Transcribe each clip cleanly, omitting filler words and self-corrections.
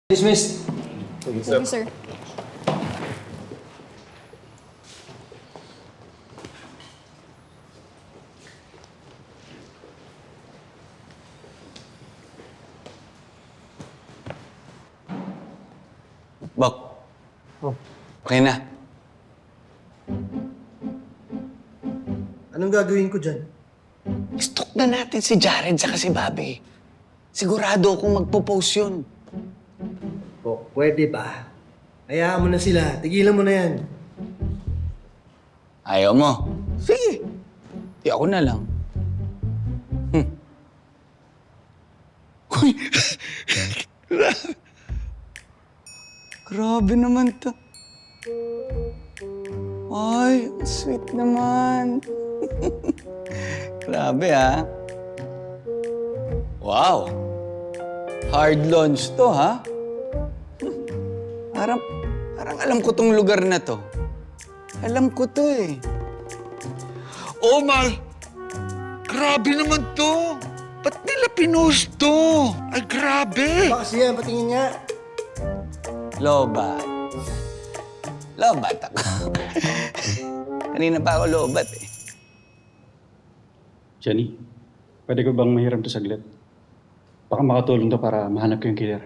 Dismissed. Thank you, sir. Bok. Oh. Okay na. Anong gagawin ko dyan? Stalk na natin si Jared saka si Bobby. Sigurado akong magpo-post yun. Po, pwede ba? Hayaan mo na sila. Tigilan mo na yan. Ayaw mo? Sige. Di ako na lang. Uy! Grabe naman to. Ay, sweet naman. Grabe, ha? Wow! Hard launch to, ha? Parang alam ko tong lugar na to. Alam ko to, eh. Oh my! Grabe naman to! Ba't nila pinost to? Ay, grabe! Baka siya, patingin nga. Lobat. Lobat ako. Kanina pa ako lobat, eh. Jenny, pwede ko bang mahiram to saglit? Baka makatulong to para mahanap ko yung killer.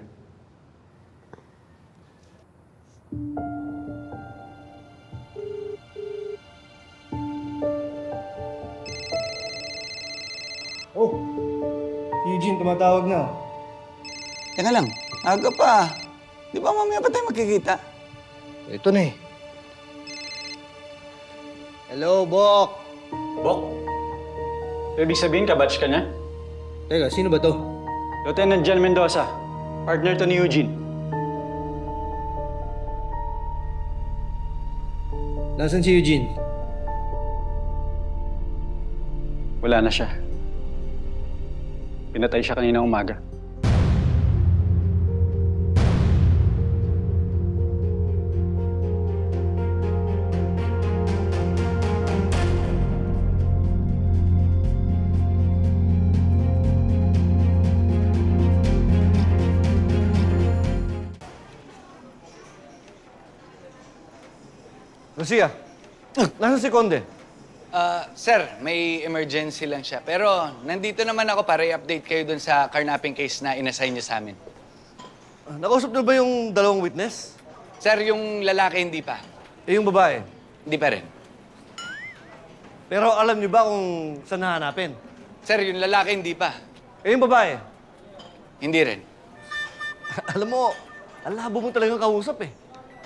Oh, si Eugene tumatawag na. Teka lang, aga pa. Di ba mamaya pa tayo magkikita? Ito na eh. Hello, Bok. Bok? Ibig sabihin ka-batch ka niya? Teka, sino ba to? Lieutenant John Mendoza. Partner to ni Eugene. Nasaan si Eugene? Wala na siya. Pinatay siya kanina umaga. Lucia, nasaan si Conde? Sir, may emergency lang siya. Pero nandito naman ako para i-update kayo dun sa carnapping case na inassign niyo sa amin. Nakausap niyo ba yung dalawang witness? Sir, yung lalaki hindi pa. Eh, yung babae? Hindi pa rin. Pero alam niyo ba kung saan nahanapin? Sir, yung lalaki hindi pa. Eh, yung babae? Hindi rin. Alam mo, ang labo mo talagang kausap eh.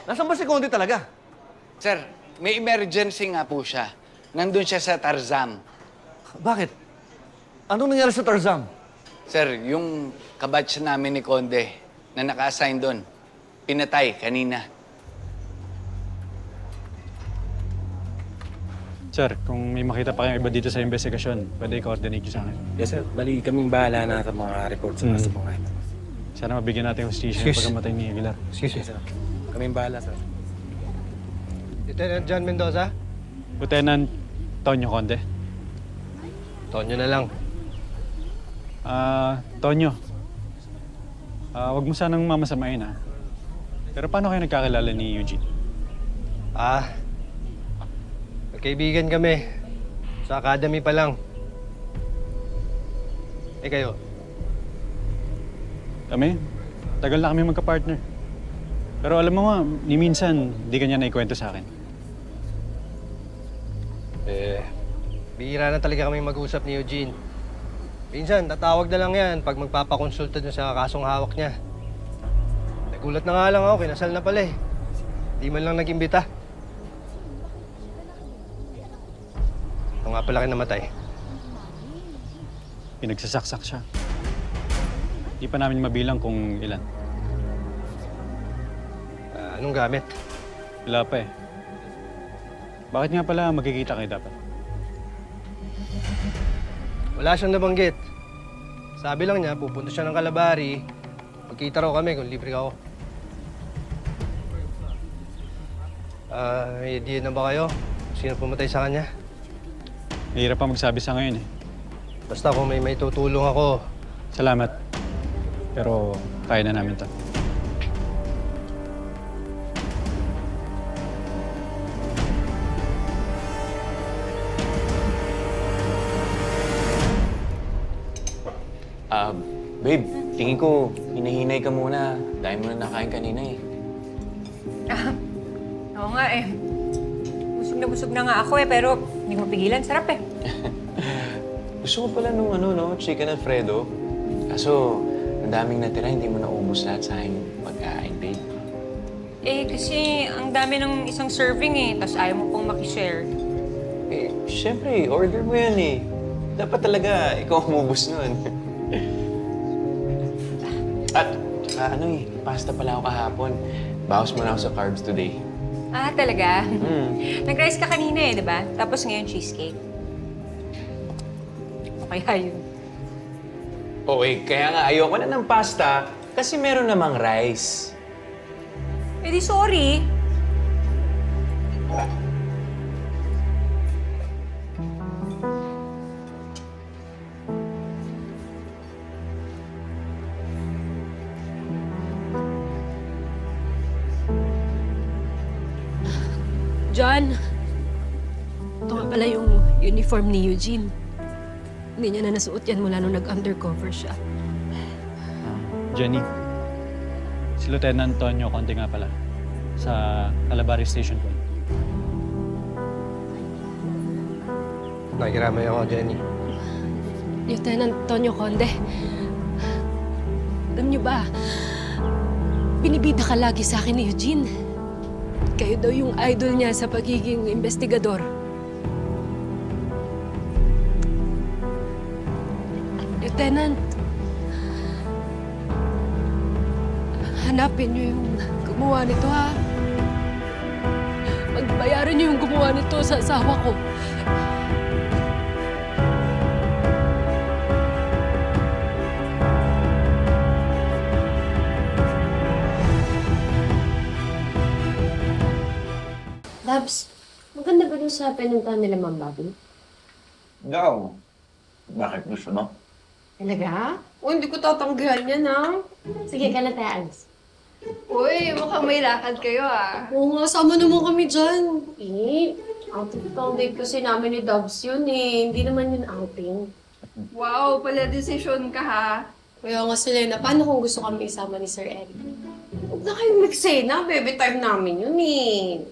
Nasaan ba si Conde talaga? Sir, may emergency nga po siya. Nandun siya sa Tarzam. Bakit? Anong nangyari sa Tarzam? Sir, yung kabatch namin ni Conde na naka-assign doon, pinatay kanina. Sir, kung may makita pa kayong iba dito sa investigasyon, pwede i-coordinate niyo sa akin. Yes, sir. Bali, kaming bahala na sa mga reports na sa mga ito. Sana mabigyan natin yung hostisya yung pagkamatay ni Aguilar. Excuse me. Yes, sir. Kaming bahala, sir. Lieutenant John Mendoza? Lieutenant Tonyo Conde. Tonyo na lang. Tonyo. Wag mo sanang mamasamain, ha? Pero paano kayo nagkakilala ni Eugene? Magkaibigan kami. Sa academy pa lang. Eh kayo? Kami? Tagal na kami magka-partner. Pero alam mo nga, ni minsan, di kanya naikwento sa akin. Bihira na talaga kami mag-usap ni Eugene. Minsan, tatawag na lang yan pag magpapakonsulta dun sa kasong hawak niya. Nagulat na nga lang ako, kinasal na pala eh. Di man lang nag-imbita. Ito nga pala namatay. Pinagsasaksak siya. Di pa namin mabilang kung ilan. Anong gamit? Wala pa eh. Bakit nga pala magkikita kayo dapat? Wala siyang nabanggit. Sabi lang niya, pupunta siya ng Kalabari. Magkita raw kami kung libre ako. May idea na ba kayo? Sino pumatay sa kanya? Mahirap pa magsabi sa ngayon eh. Basta kung may tutulong ako, Salamat. Pero kaya na namin to. Babe, tingin ko, hinahinay ka muna. Dahil mo na nakain kanina eh. Oo nga eh. Busog na nga ako eh, pero hindi ko mapigilan. Sarap eh. Gusto ko pala nung chicken Alfredo. Kaso, ang daming natira, hindi mo naubos lahat sa aking pagkain, babe. Eh, kasi ang dami ng isang serving eh, tapos ayaw mo pong makishare. Eh, syempre, order mo yan eh. Dapat talaga ikaw umubos nun. At, saka pasta pala ako kahapon. Bawas mo na ako sa carbs today. Ah, talaga? Nag-rice ka kanina eh, di ba? Tapos ngayon cheesecake. Okay, yun. Okay, kaya nga ayoko na ng pasta kasi meron namang rice. Eh di sorry. John, ito nga pala yung uniform ni Eugene. Hindi niya na nasuot yan mula nung nag-undercover siya. Jenny, si Lieutenant Antonio Conde nga pala. Sa Calabari Station po. Nakikiramay ako, Jenny. Lieutenant Antonio Conde, alam niyo ba, binibida ka lagi sa akin ni Eugene. Kayo daw yung idol niya sa pagiging investigador. Lieutenant, hanapin niyo yung gumawa nito, ha? Magbayaran niyo yung gumawa nito sa asawa ko. Labs, maganda ba dun sa pinuntahan nila, Ma'am Bobby? Ikaw, bakit gusto mo? Talaga? O, hindi ko tatanggihan yan, ha? Sige, kalataan. Uy, mukhang may lakad kayo ah. Oo nga, sama naman kami dyan. Eh, out of town date kasi namin ni Dubs yun eh. Hindi naman yun outing. Wow, pala decision ka ha. Kaya nga, Selena, paano kung gusto kami isama ni Sir Eric? Huwag na kayong magsena, baby time namin yun eh.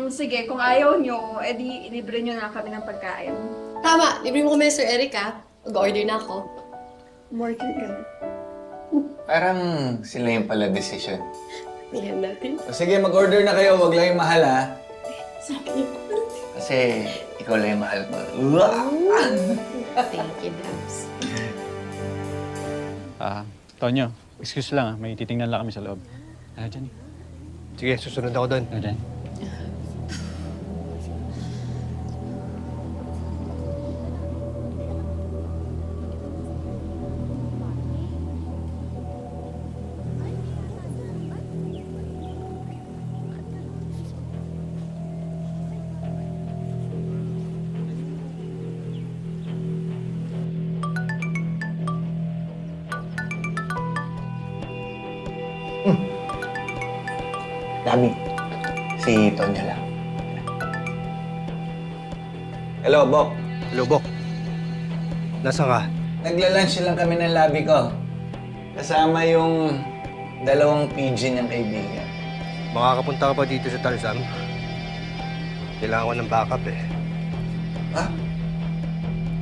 Sige, kung ayaw nyo, edi ilibre nyo na kami ng pagkain. Tama, libre mo kami Sir Eric, ha? Mag-order na ako. Morgan ka na. Parang sila yung pala decision. Yan natin. O sige, mag-order na kayo. Huwag lang yung mahal, ha? Sige. Kasi ikaw lang yung mahal ko. Thank you, Dubs. Tonyo, excuse lang may titingnan lang kami sa loob. Jenny. Sige, susunod ako doon. Jenny. Dami. Si Tonya lang. Hello, Bok. Lubok. Nasaan ka? Nagla-lunch lang kami ng labi ko. Kasama yung dalawang PG niyang kaibigan. Makakapunta ka pa dito sa Tarzan? Kailangan ko ng backup eh. Ha?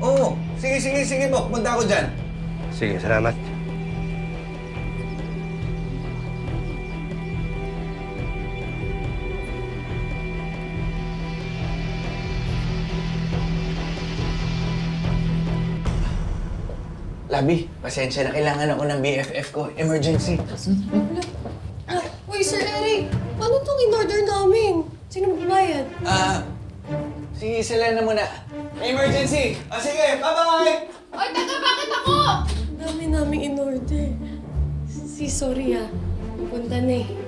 Oo. Sige, Bok. Punta ako dyan. Sige, salamat. Labi, pasensya na. Kailangan ako ng BFF ko. Emergency. Uy, Sir Eric! Paano itong in-order namin? Sino magbayad? Si Selena muna. May emergency! Sige, bye-bye! Ay, teka, bakit ako? Ang dami naming in-order. Sorry, Pupunta na eh.